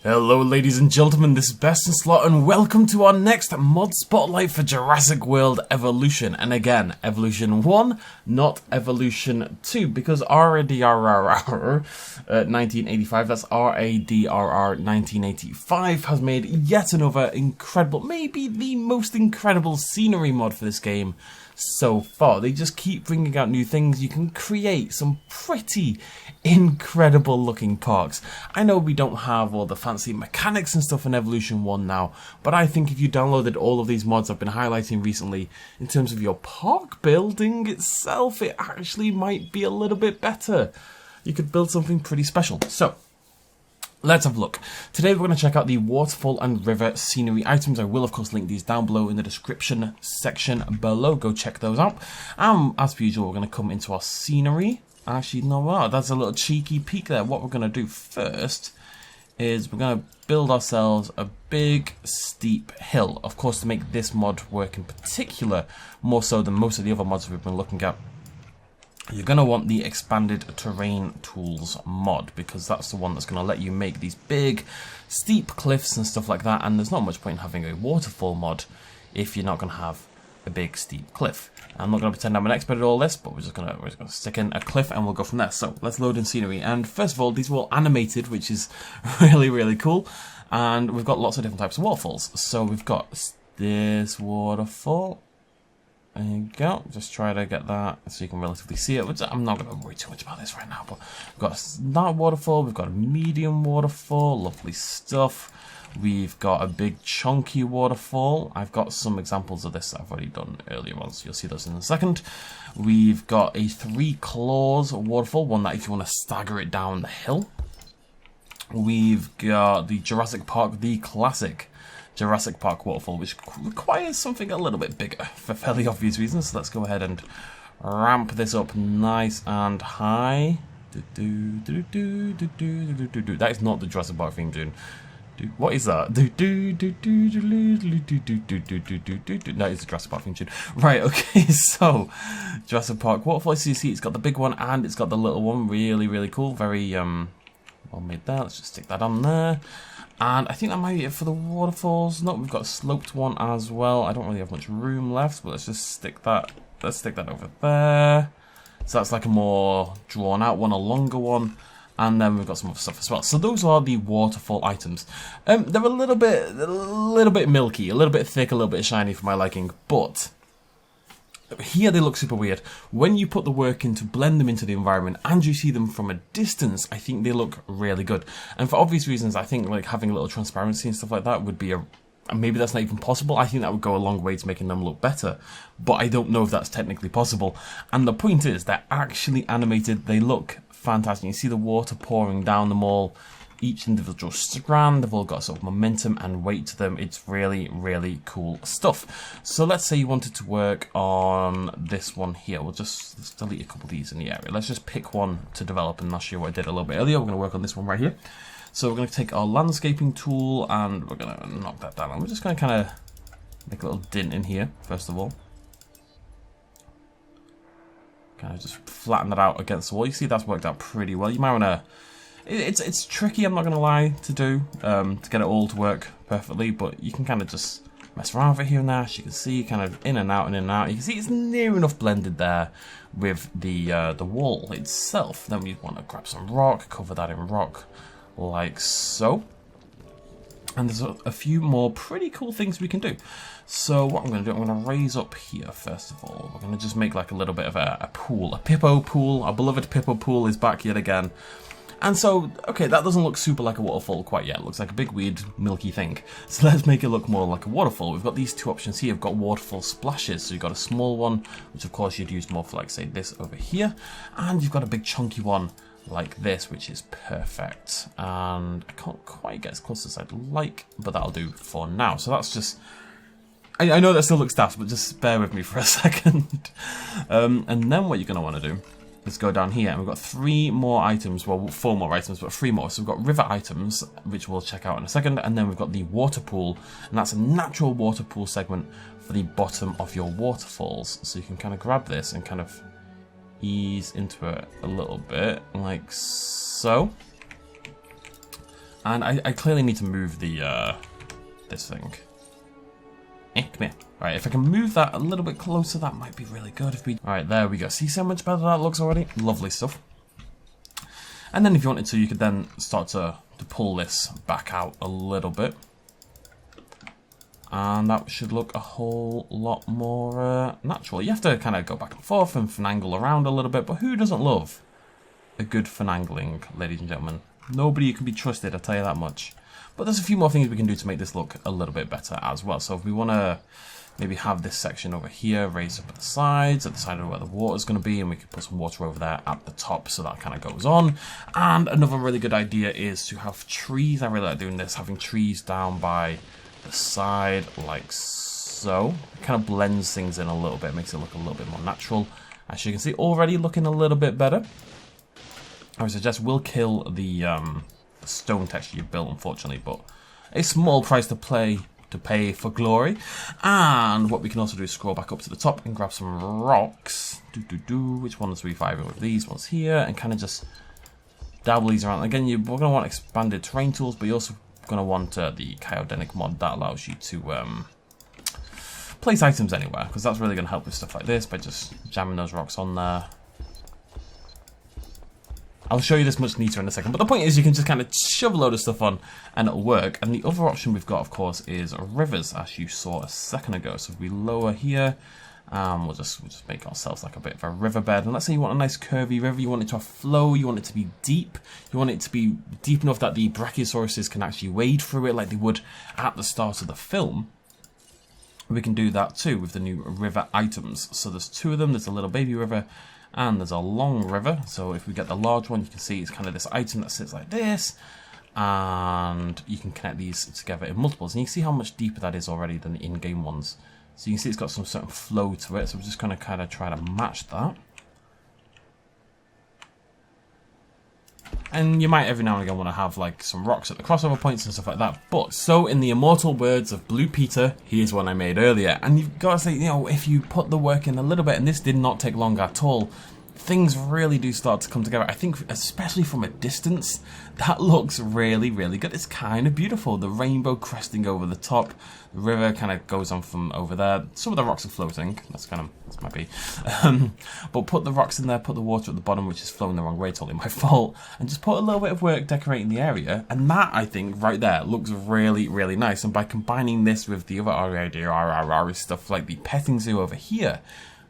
Hello ladies and gentlemen, this is BestInSlot and welcome to our next mod spotlight for Jurassic World Evolution. And again, Evolution 1, not Evolution 2, because RADRR 1985, that's RADRR 1985, has made yet another incredible, maybe the most incredible scenery mod for this game so far. They just keep bringing out new things. You can create some pretty incredible looking parks. I know we don't have all the fancy mechanics and stuff in Evolution 1 now, but I think if you downloaded all of these mods I've been highlighting recently, in terms of your park building itself, it actually might be a little bit better. You could build something pretty special. So let's have a look. Today we're going to check out the waterfall and river scenery items. I will of course link these down below in the description section below. Go check those out. As per usual, we're going to come into our scenery. Actually, no, that's a little cheeky peek there. What we're going to do first is we're going to build ourselves a big steep hill. Of course, to make this mod work in particular, more so than most of the other mods we've been looking at, you're going to want the expanded terrain tools mod, because that's the one that's going to let you make these big steep cliffs and stuff like that. And there's not much point in having a waterfall mod if you're not going to have a big steep cliff. I'm not going to pretend I'm an expert at all this, but we're just going to stick in a cliff and we'll go from there. So let's load in scenery. And first of all, these are all animated, which is really cool. And we've got lots of different types of waterfalls. So we've got this waterfall. There you go. Just try to get that so you can relatively see it. I'm not going to worry too much about this right now, but we've got that waterfall. We've got a medium waterfall. Lovely stuff. We've got a big chunky waterfall. I've got some examples of this that I've already done earlier on, so you'll see those in a second. We've got a 3 claws waterfall, one that if you want to stagger it down the hill. We've got the Jurassic Park, the classic Jurassic Park waterfall, which requires something a little bit bigger for fairly obvious reasons. So let's go ahead and ramp this up nice and high. That is not the Jurassic Park theme tune. What is that? That is the Jurassic Park theme tune. Right, okay, so Jurassic Park waterfall. So you see it's got the big one and it's got the little one. Really cool. Very well made there. Let's just stick that on there. And I think that might be it for the waterfalls. No, we've got a sloped one as well. I don't really have much room left, but let's just stick that. Let's stick that over there. So that's like a more drawn out one, a longer one. And then we've got some other stuff as well. So those are the waterfall items. They're a little bit milky, a little bit thick, a little bit shiny for my liking, but here they look super weird. When you put the work in to blend them into the environment and you see them from a distance, I think they look really good. And for obvious reasons, I think like having a little transparency and stuff like that would be maybe that's not even possible. I think that would go a long way to making them look better, but I don't know if that's technically possible. And the point is, they're actually animated. They look fantastic. You see the water pouring down them all. Each individual strand, they've all got sort of momentum and weight to them. It's really cool stuff. So let's say you wanted to work on this one here. Let's delete a couple of these in the area. Let's just pick one to develop, and I'll show you what I did a little bit earlier. We're going to work on this one right here. So we're going to take our landscaping tool and we're going to knock that down. And we're just going to kind of make a little dent in here, first of all. Kind of just flatten that out against the wall. You see that's worked out pretty well. You might want to... It's tricky, I'm not going to lie, to do, to get it all to work perfectly, but you can kind of just mess around with it here and there. As you can see, kind of in and out and in and out. You can see it's near enough blended there with the wall itself. Then we want to grab some rock, cover that in rock, like so. And there's a few more pretty cool things we can do. So what I'm going to do, I'm going to raise up here first of all. We're going to just make like a little bit of a pool, a Pippo pool. Our beloved Pippo pool is back yet again. And so, okay, that doesn't look super like a waterfall quite yet. It looks like a big, weird, milky thing. So let's make it look more like a waterfall. We've got these two options here. We've got waterfall splashes. So you've got a small one, which of course you'd use more for like, say, this over here. And you've got a big chunky one like this, which is perfect. And I can't quite get as close as I'd like, but that'll do for now. So that's just... I know that still looks daft, but just bear with me for a second. And then what you're going to want to do is go down here, and we've got 3 more items, well 4 more items, but 3 more. So we've got river items, which we'll check out in a second, and then we've got the water pool, and that's a natural water pool segment for the bottom of your waterfalls. So you can kind of grab this and kind of ease into it a little bit, like so. And I clearly need to move the this thing. Come here. Alright, if I can move that a little bit closer, that might be really good. Alright, there we go. See so much better that looks already? Lovely stuff. And then if you wanted to, you could then start to pull this back out a little bit. And that should look a whole lot more natural. You have to kind of go back and forth and finagle around a little bit, but who doesn't love a good finagling, ladies and gentlemen? Nobody can be trusted, I'll tell you that much. But there's a few more things we can do to make this look a little bit better as well. So if we want to maybe have this section over here raised up at the side of where the water's going to be, and we could put some water over there at the top, so that kind of goes on. And another really good idea is to have trees. I really like doing this, having trees down by the side like so. It kind of blends things in a little bit, makes it look a little bit more natural. As you can see, already looking a little bit better. I would suggest we'll kill the stone texture you've built, unfortunately, but a small price to pay for glory. And what we can also do is scroll back up to the top and grab some rocks. Which ones are we vibing with? These ones here, and kind of just dabble these around. Again, we're going to want expanded terrain tools, but you're also going to want the Chaotic mod that allows you to place items anywhere, because that's really going to help with stuff like this by just jamming those rocks on there. I'll show you this much neater in a second, but the point is you can just kind of shove a load of stuff on and it'll work. And the other option we've got, of course, is rivers, as you saw a second ago. So if we lower here, we'll just make ourselves like a bit of a riverbed. And let's say you want a nice curvy river, you want it to have flow, you want it to be deep, you want it to be deep enough that the brachiosauruses can actually wade through it like they would at the start of the film. We can do that too with the new river items. So there's two of them. There's a little baby river and there's a long river. So if we get the large one, you can see it's kind of this item that sits like this, and you can connect these together in multiples, and you can see how much deeper that is already than the in-game ones. So you can see it's got some certain flow to it. So we're just going to kind of try to match that. And you might every now and again want to have like some rocks at the crossover points and stuff like that. But so in the immortal words of Blue Peter, here's one I made earlier. And you've got to say, you know, if you put the work in a little bit, and this did not take long at all, things really do start to come together. I think especially from a distance, that looks really, really good. It's kind of beautiful. The rainbow cresting over the top. The river kind of goes on from over there. Some of the rocks are floating. This might be. But put the rocks in there, put the water at the bottom, which is flowing the wrong way, totally my fault. And just put a little bit of work decorating the area. And that, I think, right there, looks really, really nice. And by combining this with the other stuff like the petting zoo over here,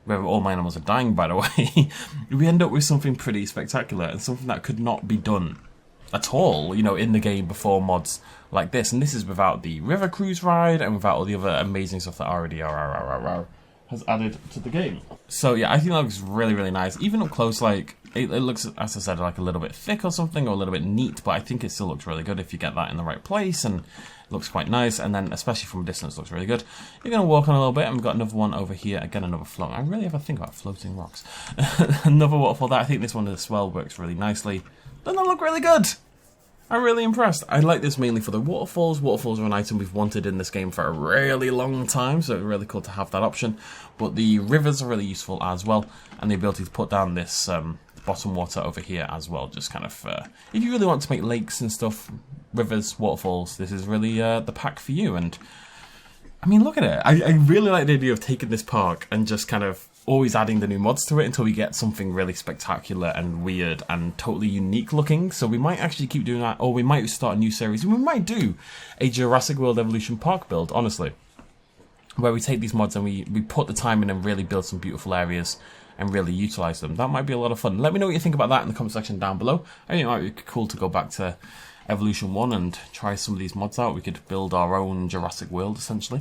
where all my animals are dying, by the way, we end up with something pretty spectacular and something that could not be done at all, you know, in the game before mods like this. And this is without the river cruise ride and without all the other amazing stuff that already has added to the game. So yeah, I think that looks really, really nice. Even up close, like, it looks, as I said, like a little bit thick or something, or a little bit neat, but I think it still looks really good if you get that in the right place, and it looks quite nice. And then, especially from a distance, looks really good. You're going to walk on a little bit, and we've got another one over here. Again, another float. I really ever think about floating rocks. Another waterfall there. I think this one as well works really nicely. Doesn't that look really good? I'm really impressed. I like this mainly for the waterfalls. Waterfalls are an item we've wanted in this game for a really long time, so it's really cool to have that option. But the rivers are really useful as well, and the ability to put down this bottom water over here as well. Just kind of, if you really want to make lakes and stuff, rivers, waterfalls, this is really the pack for you. And I mean, look at it. I really like the idea of taking this park and just kind of always adding the new mods to it until we get something really spectacular and weird and totally unique looking. So we might actually keep doing that, or we might start a new series, and we might do a Jurassic World Evolution Park build, honestly, where we take these mods and we put the time in and really build some beautiful areas and really utilize them. That might be a lot of fun. Let me know what you think about that in the comment section down below. I think it might be cool to go back to Evolution 1 and try some of these mods out. We could build our own Jurassic World, essentially.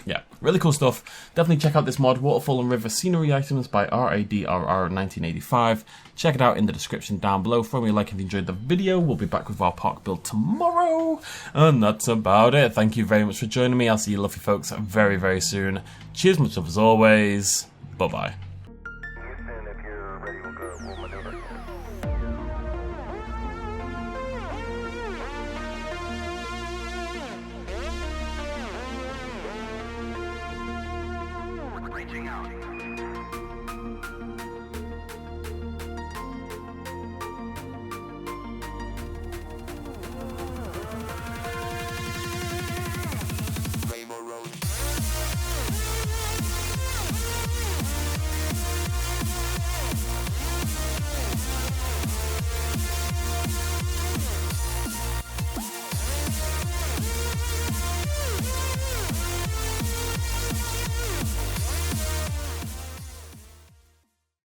Yeah, really cool stuff. Definitely check out this mod, Waterfall and River Scenery Items by RADRR1985. Check it out in the description down below. Throw me a like if you enjoyed the video. We'll be back with our park build tomorrow. And that's about it. Thank you very much for joining me. I'll see you lovely folks very, very soon. Cheers, much love as always. Bye-bye.